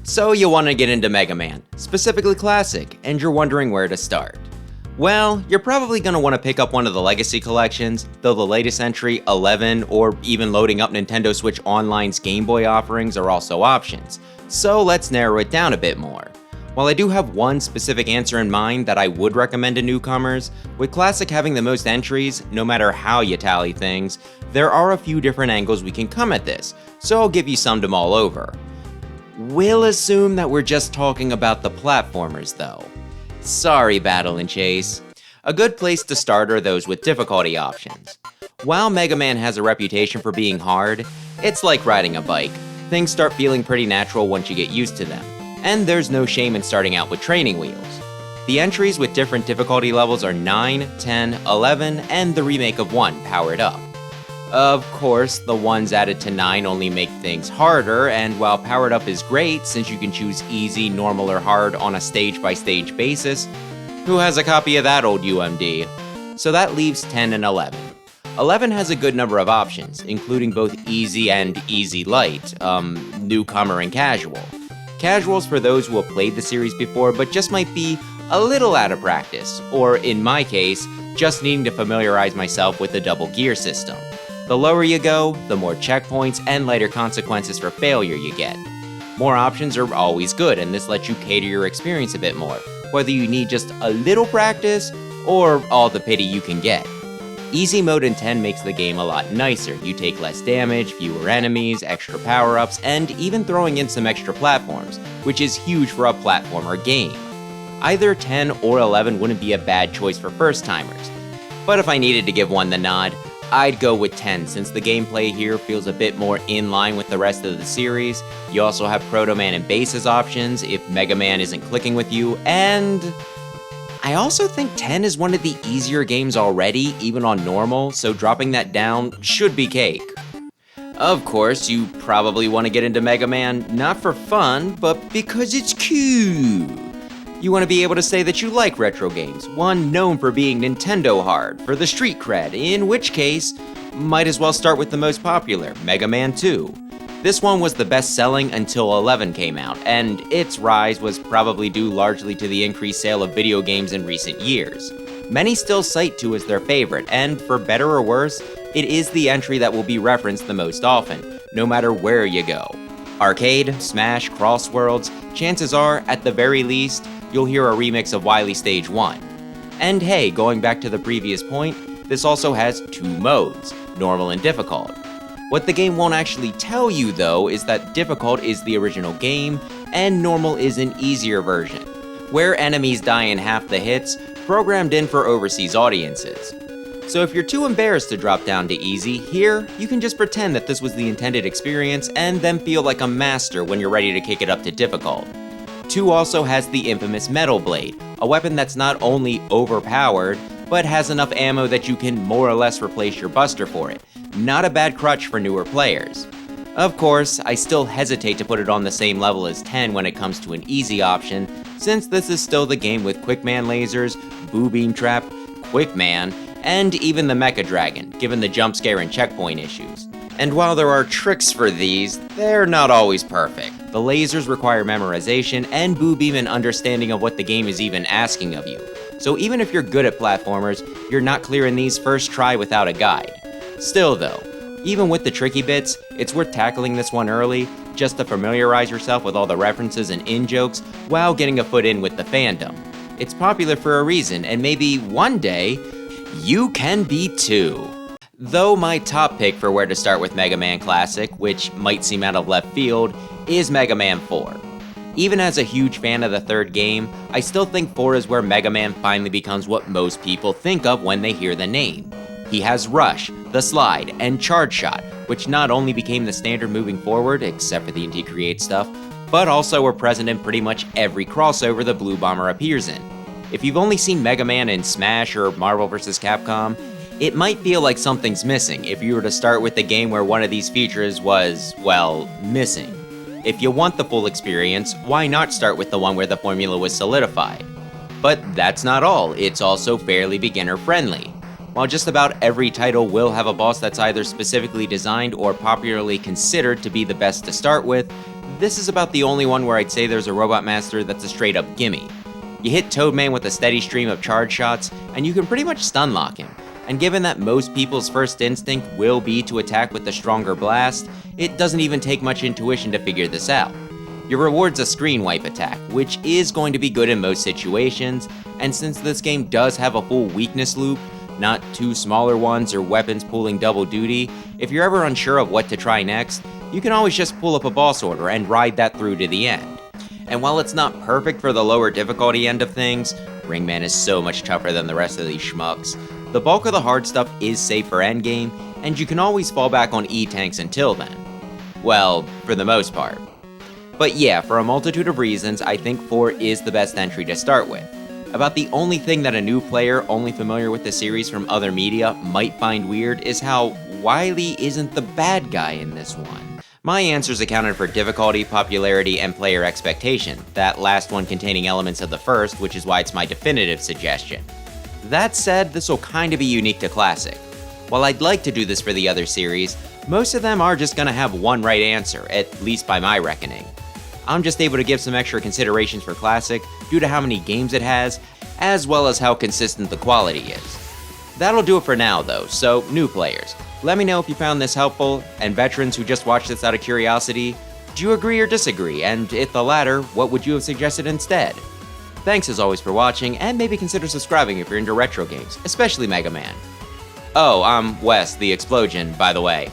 So you want to get into Mega Man, specifically Classic, and you're wondering where to start. Well, you're probably going to want to pick up one of the Legacy collections, though the latest entry, 11, or even loading up Nintendo Switch Online's Game Boy offerings are also options. So let's narrow it down a bit more. While I do have one specific answer in mind that I would recommend to newcomers, with Classic having the most entries, no matter how you tally things, there are a few different angles we can come at this, so I'll give you some to mull over. We'll assume that we're just talking about the platformers though. Sorry, Battle and Chase. A good place to start are those with difficulty options. While Mega Man has a reputation for being hard, it's like riding a bike. Things start feeling pretty natural once you get used to them, and there's no shame in starting out with training wheels. The entries with different difficulty levels are 9, 10, 11, and the remake of 1, Powered Up. Of course, the ones added to 9 only make things harder, and while Powered Up is great since you can choose easy, normal, or hard on a stage-by-stage basis, who has a copy of that old UMD? So that leaves 10 and 11. 11 has a good number of options, including both easy and easy light, newcomer and casual. Casual's for those who have played the series before but just might be a little out of practice, or in my case, just needing to familiarize myself with the double gear system. The lower you go, the more checkpoints and lighter consequences for failure you get. More options are always good, and this lets you cater your experience a bit more, whether you need just a little practice or all the pity you can get. Easy mode in 10 makes the game a lot nicer. You take less damage, fewer enemies, extra power-ups, and even throwing in some extra platforms, which is huge for a platformer game. Either 10 or 11 wouldn't be a bad choice for first-timers, but if I needed to give one the nod, I'd go with 10 since the gameplay here feels a bit more in line with the rest of the series. You also have Proto Man and Bass as options if Mega Man isn't clicking with you, and I also think 10 is one of the easier games already, even on normal, so dropping that down should be cake. Of course, you probably want to get into Mega Man not for fun, but because it's cute. You want to be able to say that you like retro games, one known for being Nintendo hard, for the street cred, in which case, might as well start with the most popular, Mega Man 2. This one was the best selling until 11 came out, and its rise was probably due largely to the increased sale of video games in recent years. Many still cite 2 as their favorite, and for better or worse, it is the entry that will be referenced the most often, no matter where you go. Arcade, Smash, Crossworlds, chances are, at the very least, you'll hear a remix of Wily Stage 1. And hey, going back to the previous point, this also has 2 modes, normal and difficult. What the game won't actually tell you though is that difficult is the original game, and normal is an easier version, where enemies die in half the hits, programmed in for overseas audiences. So if you're too embarrassed to drop down to easy, here, you can just pretend that this was the intended experience and then feel like a master when you're ready to kick it up to difficult. 2 also has the infamous Metal Blade, a weapon that's not only overpowered, but has enough ammo that you can more or less replace your Buster for it. Not a bad crutch for newer players. Of course, I still hesitate to put it on the same level as 10 when it comes to an easy option, since this is still the game with Quickman lasers, Boo Beam Trap, Quickman, and even the Mecha Dragon, given the jump scare and checkpoint issues. And while there are tricks for these, they're not always perfect. The lasers require memorization and Boo Beam an understanding of what the game is even asking of you. So even if you're good at platformers, you're not clearing these first try without a guide. Still though, even with the tricky bits, it's worth tackling this one early, just to familiarize yourself with all the references and in-jokes while getting a foot in with the fandom. It's popular for a reason, and maybe one day, you can be too. Though my top pick for where to start with Mega Man Classic, which might seem out of left field, is Mega Man 4. Even as a huge fan of the third game, I still think 4 is where Mega Man finally becomes what most people think of when they hear the name. He has Rush, the Slide, and Charge Shot, which not only became the standard moving forward, except for the Indie Create stuff, but also were present in pretty much every crossover the Blue Bomber appears in. If you've only seen Mega Man in Smash or Marvel vs. Capcom, it might feel like something's missing if you were to start with the game where one of these features was, well, missing. If you want the full experience, why not start with the one where the formula was solidified? But that's not all, it's also fairly beginner-friendly. While just about every title will have a boss that's either specifically designed or popularly considered to be the best to start with, this is about the only one where I'd say there's a Robot Master that's a straight up gimme. You hit Toadman with a steady stream of charge shots, and you can pretty much stun lock him. And given that most people's first instinct will be to attack with the stronger blast, it doesn't even take much intuition to figure this out. Your reward's a screen wipe attack, which is going to be good in most situations, and since this game does have a full weakness loop, not two smaller ones or weapons pulling double duty, if you're ever unsure of what to try next, you can always just pull up a boss order and ride that through to the end. And while it's not perfect for the lower difficulty end of things, Ringman is so much tougher than the rest of these schmucks, the bulk of the hard stuff is safe for endgame, and you can always fall back on E-tanks until then. Well, for the most part. But yeah, for a multitude of reasons, I think 4 is the best entry to start with. About the only thing that a new player only familiar with the series from other media might find weird is how Wily isn't the bad guy in this one. My answers accounted for difficulty, popularity, and player expectation, that last one containing elements of the first, which is why it's my definitive suggestion. That said, this will kinda be unique to Classic. While I'd like to do this for the other series, most of them are just gonna have one right answer, at least by my reckoning. I'm just able to give some extra considerations for Classic due to how many games it has, as well as how consistent the quality is. That'll do it for now though, so new players, let me know if you found this helpful, and veterans who just watched this out of curiosity, do you agree or disagree, and if the latter, what would you have suggested instead? Thanks as always for watching, and maybe consider subscribing if you're into retro games, especially Mega Man. Oh, I'm Wes, the Explosion, by the way.